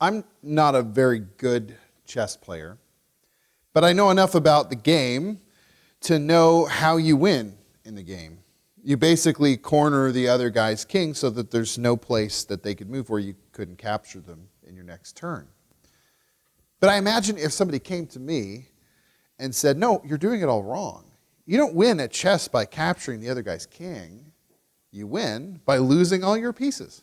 I'm not a very good chess player, but I know enough about the game to know how you win in the game. You basically corner the other guy's king so that there's no place that they could move where you couldn't capture them in your next turn. But I imagine if somebody came to me and said, no, you're doing it all wrong. You don't win at chess by capturing the other guy's king. You win by losing all your pieces.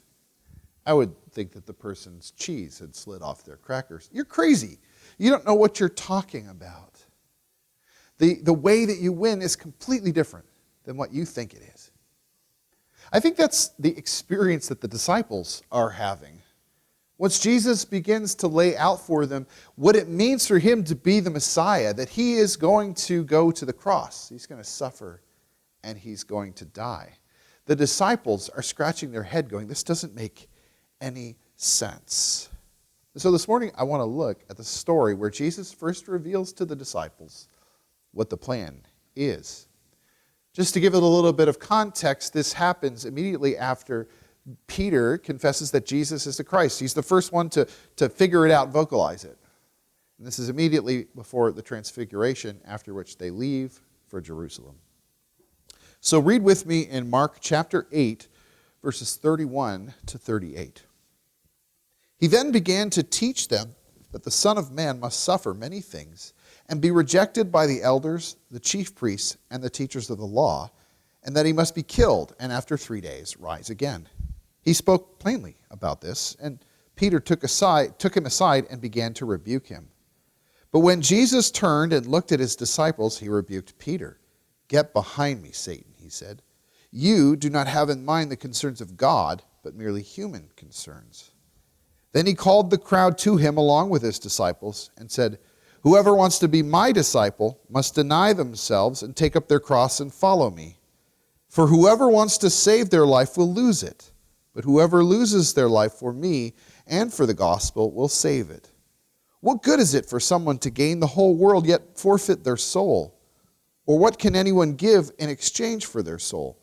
I would think that the person's cheese had slid off their crackers. You're crazy. You don't know what you're talking about. The way that you win is completely different than what you think it is. I think that's the experience that the disciples are having. Once Jesus begins to lay out for them what it means for him to be the Messiah, that he is going to go to the cross, he's going to suffer, and he's going to die. The disciples are scratching their head going, this doesn't make any sense. So this morning I want to look at the story where Jesus first reveals to the disciples what the plan is. Just to give it a little bit of context, this happens immediately after Peter confesses that Jesus is the Christ. He's the first one to figure it out, vocalize it. And this is immediately before the transfiguration, after which they leave for Jerusalem. So read with me in Mark chapter 8, verses 31 to 38. He then began to teach them that the Son of Man must suffer many things and be rejected by the elders, the chief priests, and the teachers of the law, and that he must be killed and after 3 days rise again. He spoke plainly about this, and Peter took him aside and began to rebuke him. But when Jesus turned and looked at his disciples, he rebuked Peter. "Get behind me, Satan," he said. "You do not have in mind the concerns of God, but merely human concerns." Then he called the crowd to him along with his disciples and said, "Whoever wants to be my disciple must deny themselves and take up their cross and follow me. For whoever wants to save their life will lose it, but whoever loses their life for me and for the gospel will save it. What good is it for someone to gain the whole world yet forfeit their soul? Or what can anyone give in exchange for their soul?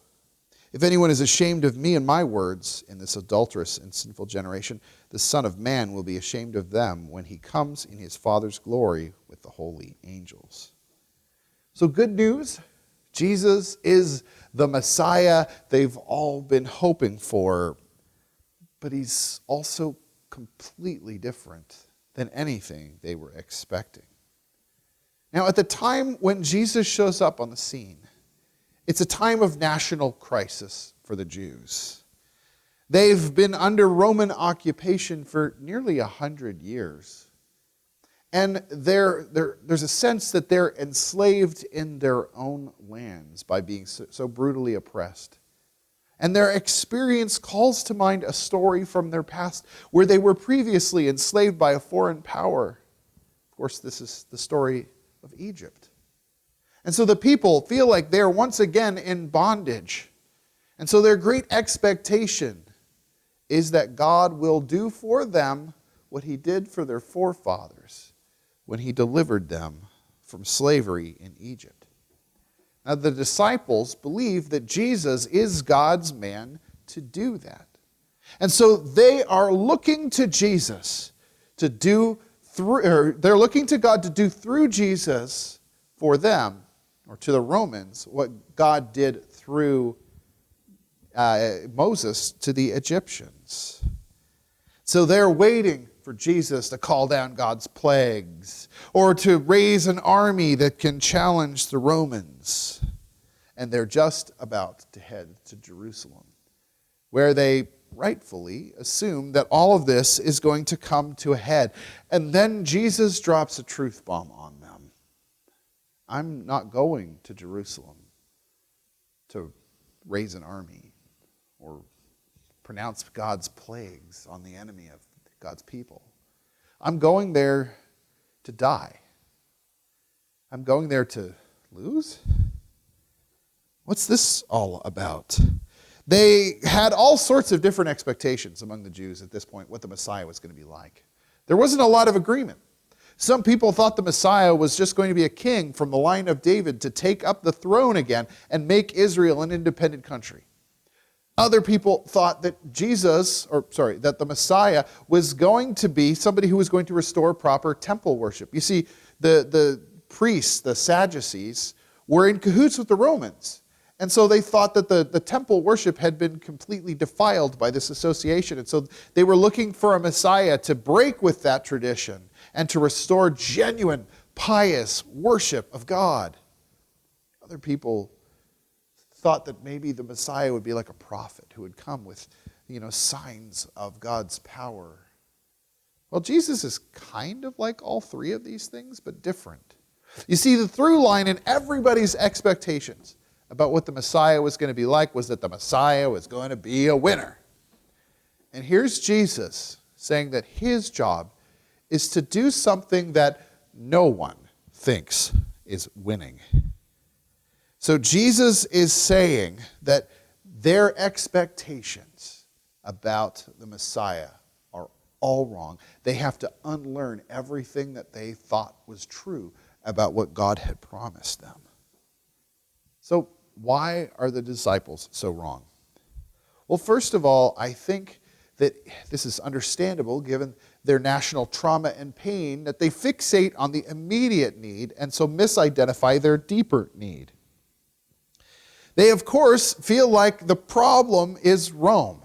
If anyone is ashamed of me and my words in this adulterous and sinful generation, the Son of Man will be ashamed of them when he comes in his Father's glory with the holy angels." So good news, Jesus is the Messiah they've all been hoping for, but he's also completely different than anything they were expecting. Now, at the time when Jesus shows up on the scene, it's a time of national crisis for the Jews. They've been under Roman occupation for nearly 100 years. And there's a sense that they're enslaved in their own lands by being so brutally oppressed. And their experience calls to mind a story from their past where they were previously enslaved by a foreign power. Of course, this is the story of Egypt. And so the people feel like they're once again in bondage. And so their great expectation is that God will do for them what he did for their forefathers when he delivered them from slavery in Egypt. Now the disciples believe that Jesus is God's man to do that. And so they are looking to Jesus to do they're looking to God to do through Jesus for them, or to the Romans, what God did through Moses to the Egyptians. So they're waiting for Jesus to call down God's plagues, or to raise an army that can challenge the Romans. And they're just about to head to Jerusalem, where they rightfully assume that all of this is going to come to a head. And then Jesus drops a truth bomb on them. I'm not going to Jerusalem to raise an army or pronounce God's plagues on the enemy of God's people. I'm going there to die. I'm going there to lose? What's this all about? They had all sorts of different expectations among the Jews at this point, what the Messiah was going to be like. There wasn't a lot of agreement. Some people thought the Messiah was just going to be a king from the line of David to take up the throne again and make Israel an independent country. Other people thought that that the Messiah was going to be somebody who was going to restore proper temple worship. You see, the priests, the Sadducees, were in cahoots with the Romans. And so they thought that the temple worship had been completely defiled by this association. And so they were looking for a Messiah to break with that tradition and to restore genuine, pious worship of God. Other people thought that maybe the Messiah would be like a prophet who would come with, signs of God's power. Well, Jesus is kind of like all three of these things, but different. You see, the through line in everybody's expectations about what the Messiah was going to be like was that the Messiah was going to be a winner. And here's Jesus saying that his job is to do something that no one thinks is winning. So Jesus is saying that their expectations about the Messiah are all wrong. They have to unlearn everything that they thought was true about what God had promised them. So why are the disciples so wrong? Well, first of all, I think that this is understandable given their national trauma and pain, that they fixate on the immediate need and so misidentify their deeper need. They, of course, feel like the problem is Rome.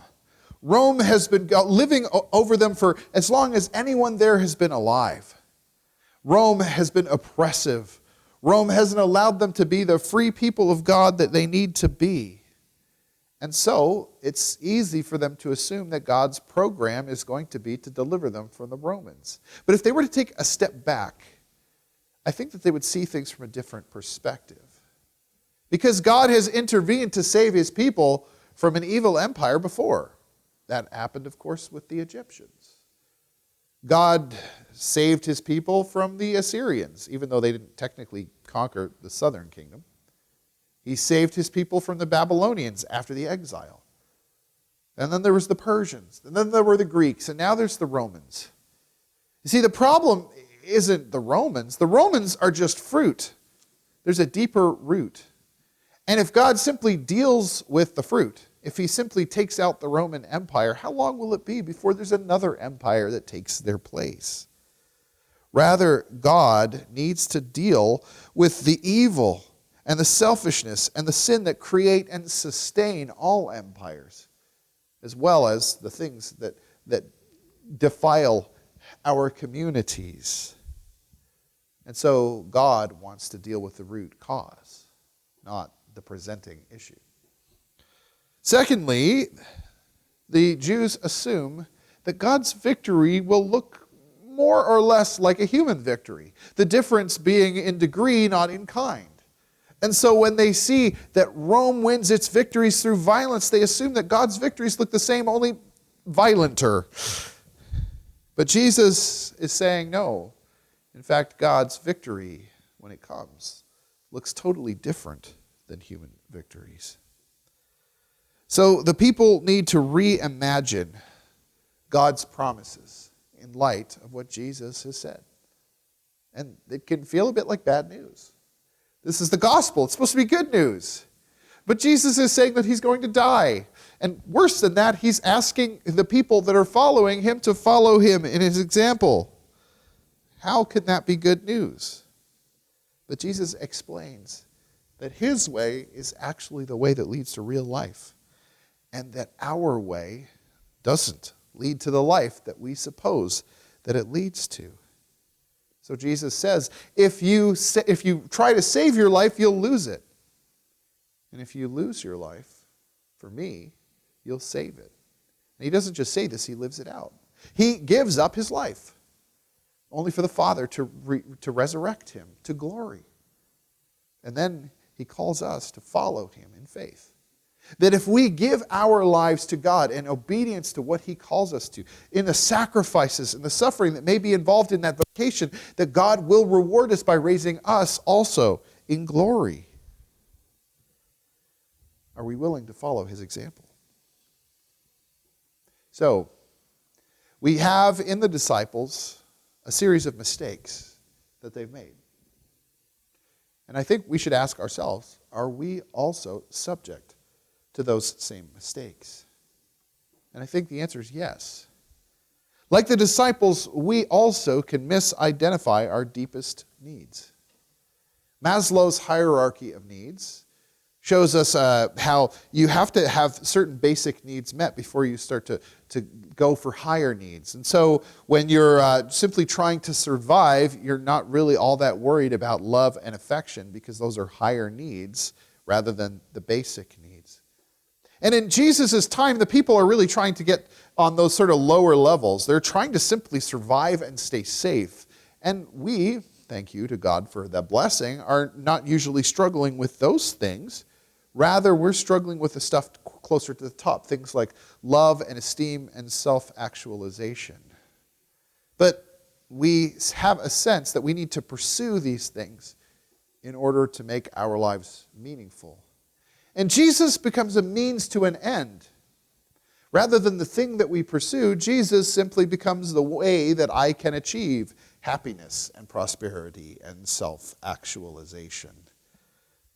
Rome has been living over them for as long as anyone there has been alive. Rome has been oppressive. Rome hasn't allowed them to be the free people of God that they need to be. And so it's easy for them to assume that God's program is going to be to deliver them from the Romans. But if they were to take a step back, I think that they would see things from a different perspective. Because God has intervened to save his people from an evil empire before. That happened, of course, with the Egyptians. God saved his people from the Assyrians, even though they didn't technically conquer the southern kingdom. He saved his people from the Babylonians after the exile. And then there was the Persians. And then there were the Greeks. And now there's the Romans. You see, the problem isn't the Romans. The Romans are just fruit. There's a deeper root. And if God simply deals with the fruit, if he simply takes out the Roman Empire, how long will it be before there's another empire that takes their place? Rather, God needs to deal with the evil and the selfishness and the sin that create and sustain all empires, as well as the things that defile our communities. And so God wants to deal with the root cause, not the presenting issue. Secondly, the Jews assume that God's victory will look more or less like a human victory, the difference being in degree, not in kind. And so when they see that Rome wins its victories through violence, they assume that God's victories look the same, only violenter. But Jesus is saying no. In fact, God's victory, when it comes, looks totally different than human victories. So the people need to reimagine God's promises in light of what Jesus has said. And it can feel a bit like bad news. This is the gospel. It's supposed to be good news. But Jesus is saying that he's going to die. And worse than that, he's asking the people that are following him to follow him in his example. How can that be good news? But Jesus explains that his way is actually the way that leads to real life, and that our way doesn't lead to the life that we suppose that it leads to. So Jesus says, if you try to save your life, you'll lose it. And if you lose your life for me, you'll save it. And he doesn't just say this, he lives it out. He gives up his life, only for the Father to resurrect him to glory. And then he calls us to follow him in faith. That if we give our lives to God in obedience to what he calls us to, in the sacrifices and the suffering that may be involved in that vocation, that God will reward us by raising us also in glory. Are we willing to follow his example? So, we have in the disciples a series of mistakes that they've made. And I think we should ask ourselves, are we also subject to those same mistakes? And I think the answer is yes. Like the disciples, we also can misidentify our deepest needs. Maslow's hierarchy of needs shows us how you have to have certain basic needs met before you start to go for higher needs. And so when you're simply trying to survive, you're not really all that worried about love and affection because those are higher needs rather than the basic needs. And in Jesus' time, the people are really trying to get on those sort of lower levels. They're trying to simply survive and stay safe. And we, thank you to God for that blessing, are not usually struggling with those things. Rather, we're struggling with the stuff closer to the top, things like love and esteem and self-actualization. But we have a sense that we need to pursue these things in order to make our lives meaningful. And Jesus becomes a means to an end. Rather than the thing that we pursue, Jesus simply becomes the way that I can achieve happiness and prosperity and self-actualization.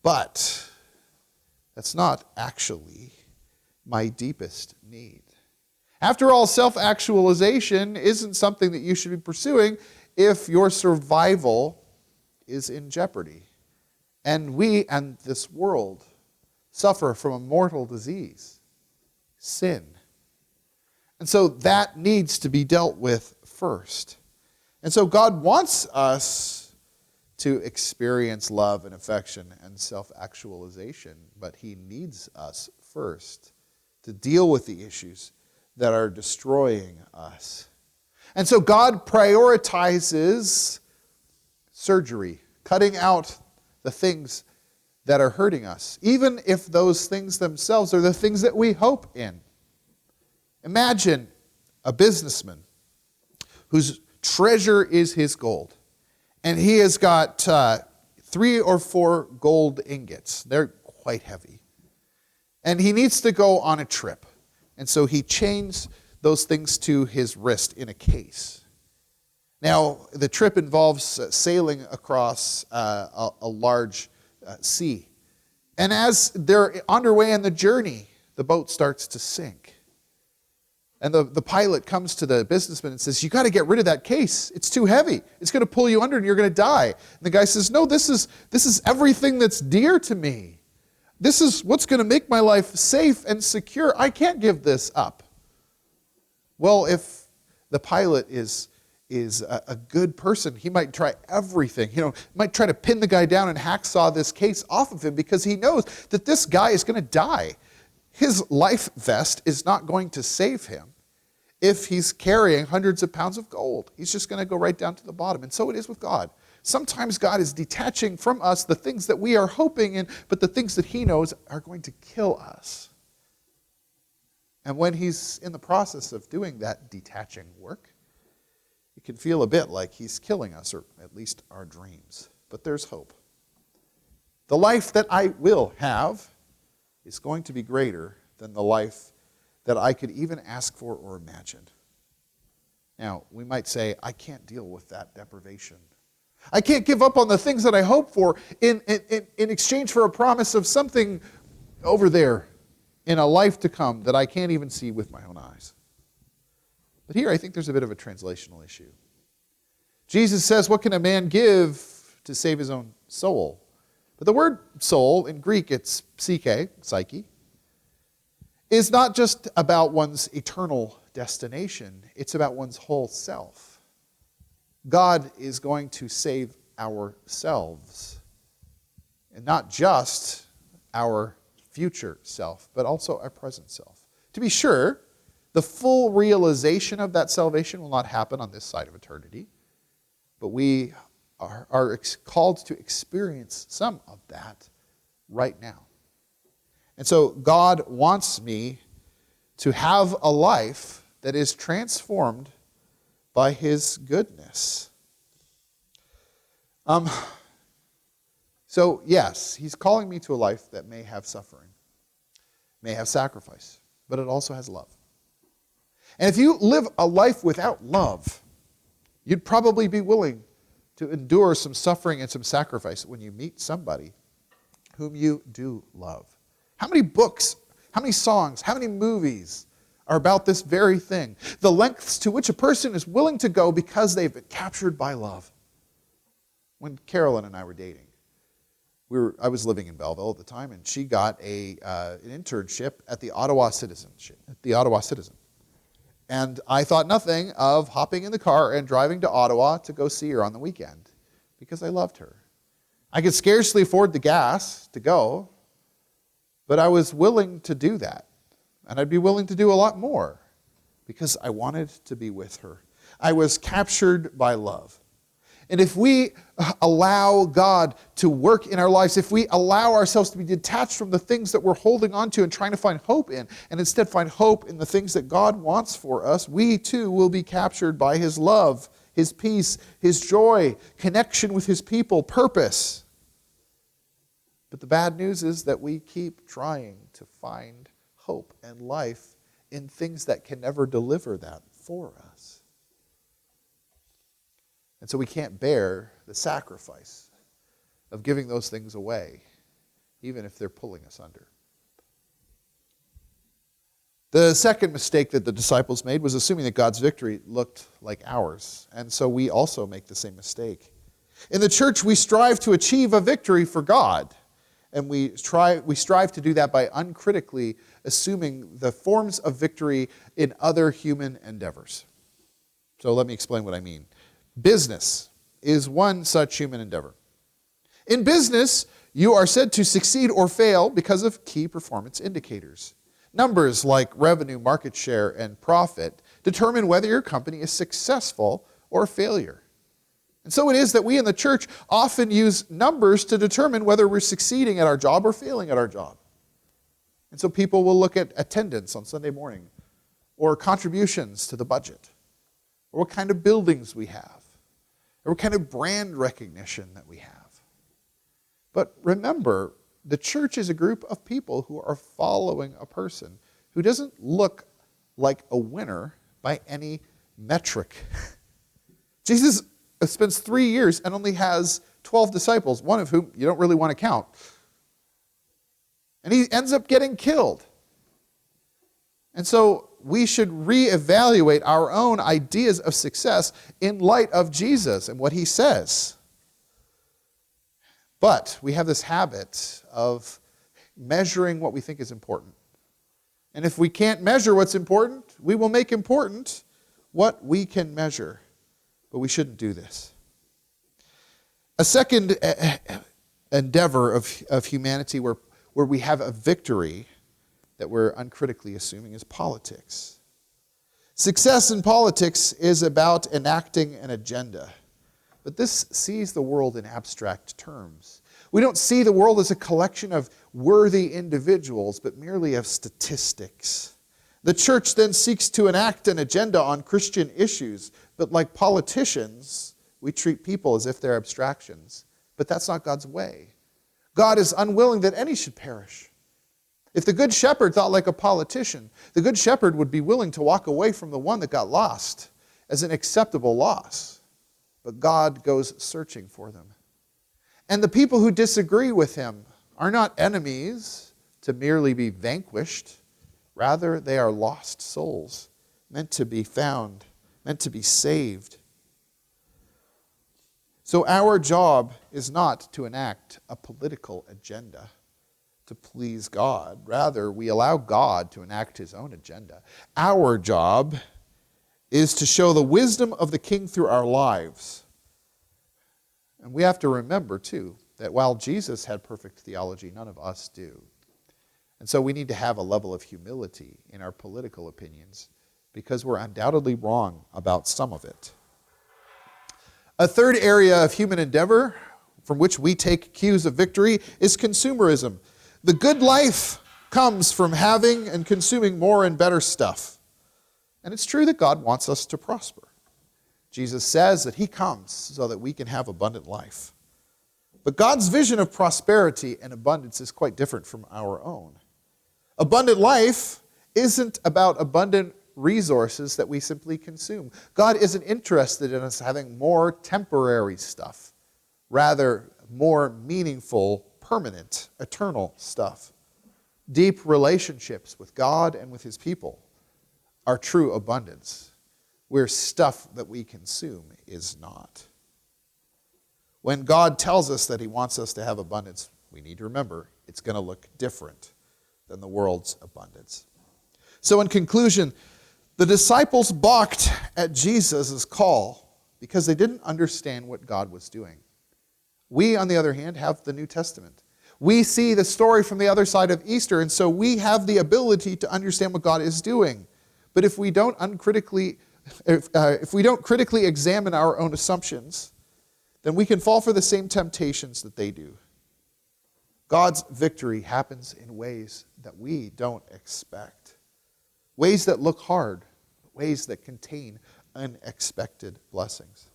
But that's not actually my deepest need. After all, self-actualization isn't something that you should be pursuing if your survival is in jeopardy. And we and this world suffer from a mortal disease, sin. And so that needs to be dealt with first. And so God wants us to experience love and affection and self-actualization, but he needs us first to deal with the issues that are destroying us. And so God prioritizes surgery, cutting out the things that are hurting us, even if those things themselves are the things that we hope in. Imagine a businessman whose treasure is his gold, and he has got 3 or 4 gold ingots. They're quite heavy. And he needs to go on a trip, and so he chains those things to his wrist in a case. Now, the trip involves sailing across a large sea. And as they're underway on the journey, the boat starts to sink. And the pilot comes to the businessman and says, you got to get rid of that case. It's too heavy. It's going to pull you under and you're going to die. And the guy says, no, this is everything that's dear to me. This is what's going to make my life safe and secure. I can't give this up. Well, if the pilot is a good person, he might try everything. Might try to pin the guy down and hacksaw this case off of him because he knows that this guy is going to die. His life vest is not going to save him if he's carrying hundreds of pounds of gold. He's just going to go right down to the bottom. And so it is with God. Sometimes God is detaching from us the things that we are hoping in, but the things that he knows are going to kill us. And when he's in the process of doing that detaching work, it can feel a bit like he's killing us, or at least our dreams. But there's hope. The life that I will have is going to be greater than the life that I could even ask for or imagine. Now, we might say, I can't deal with that deprivation. I can't give up on the things that I hope for in exchange for a promise of something over there in a life to come that I can't even see with my own eyes. But here I think there's a bit of a translational issue. Jesus says, what can a man give to save his own soul? But the word soul, in Greek it's psyche, is not just about one's eternal destination. It's about one's whole self. God is going to save ourselves. And not just our future self, but also our present self. To be sure, the full realization of that salvation will not happen on this side of eternity, but we are called to experience some of that right now. And so God wants me to have a life that is transformed by his goodness. So yes, he's calling me to a life that may have suffering, may have sacrifice, but it also has love. And if you live a life without love, you'd probably be willing to endure some suffering and some sacrifice when you meet somebody whom you do love. How many books how many songs, how many movies are about this very thing? The lengths to which a person is willing to go because they've been captured by love. When Carolyn and I were dating, I was living in Belleville at the time, and she got an internship at the Ottawa Citizen. And I thought nothing of hopping in the car and driving to Ottawa to go see her on the weekend because I loved her. I could scarcely afford the gas to go, but I was willing to do that. And I'd be willing to do a lot more because I wanted to be with her. I was captured by love. And if we allow God to work in our lives, if we allow ourselves to be detached from the things that we're holding on to and trying to find hope in, and instead find hope in the things that God wants for us, we too will be captured by His love, His peace, His joy, connection with His people, purpose. But the bad news is that we keep trying to find hope and life in things that can never deliver that for us. And so we can't bear the sacrifice of giving those things away, even if they're pulling us under. The second mistake that the disciples made was assuming that God's victory looked like ours. And so we also make the same mistake. In the church, we strive to achieve a victory for God. And we strive to do that by uncritically assuming the forms of victory in other human endeavors. So let me explain what I mean. Business is one such human endeavor. In business, you are said to succeed or fail because of key performance indicators. Numbers like revenue, market share, and profit determine whether your company is successful or a failure. And so it is that we in the church often use numbers to determine whether we're succeeding at our job or failing at our job. And so people will look at attendance on Sunday morning, or contributions to the budget, or what kind of buildings we have, or what kind of brand recognition that we have. But remember, the church is a group of people who are following a person who doesn't look like a winner by any metric. Jesus spends 3 years and only has 12 disciples, one of whom you don't really want to count. And he ends up getting killed. And so we should reevaluate our own ideas of success in light of Jesus and what he says. But we have this habit of measuring what we think is important. And if we can't measure what's important, we will make important what we can measure. But we shouldn't do this. A second endeavor of humanity where we have a victory that we're uncritically assuming is politics. Success in politics is about enacting an agenda. But this sees the world in abstract terms. We don't see the world as a collection of worthy individuals, but merely of statistics. The church then seeks to enact an agenda on Christian issues, but like politicians, we treat people as if they're abstractions. But that's not God's way. God is unwilling that any should perish. If the Good Shepherd thought like a politician, the Good Shepherd would be willing to walk away from the one that got lost as an acceptable loss. But God goes searching for them. And the people who disagree with him are not enemies to merely be vanquished. Rather, they are lost souls, meant to be found, meant to be saved. So our job is not to enact a political agenda to please God. Rather, we allow God to enact his own agenda. Our job is to show the wisdom of the King through our lives. And we have to remember, too, that while Jesus had perfect theology, none of us do. And so we need to have a level of humility in our political opinions because we're undoubtedly wrong about some of it. A third area of human endeavor from which we take cues of victory is consumerism. The good life comes from having and consuming more and better stuff. And it's true that God wants us to prosper. Jesus says that he comes so that we can have abundant life. But God's vision of prosperity and abundance is quite different from our own. Abundant life isn't about abundant resources that we simply consume. God isn't interested in us having more temporary stuff, rather more meaningful, permanent, eternal stuff. deep relationships with God and with his people are true abundance, where stuff that we consume is not. When God tells us that he wants us to have abundance, we need to remember it's going to look different than the world's abundance. So in conclusion, the disciples balked at Jesus' call because they didn't understand what God was doing. We, on the other hand, have the New Testament. We see the story from the other side of Easter, and so we have the ability to understand what God is doing. But if we don't critically examine our own assumptions, then we can fall for the same temptations that they do. God's victory happens in ways that we don't expect. Ways that look hard, ways that contain unexpected blessings.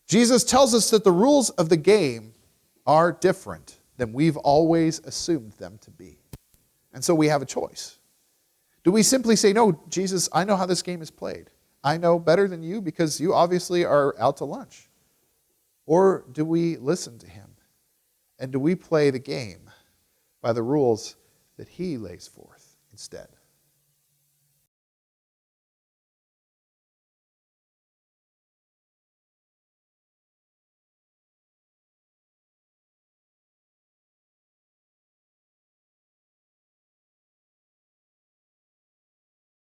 Jesus tells us that the rules of the game are different than we've always assumed them to be. And so we have a choice. Do we simply say, no, Jesus, I know how this game is played. I know better than you because you obviously are out to lunch. Or do we listen to him? And do we play the game by the rules that he lays forth instead?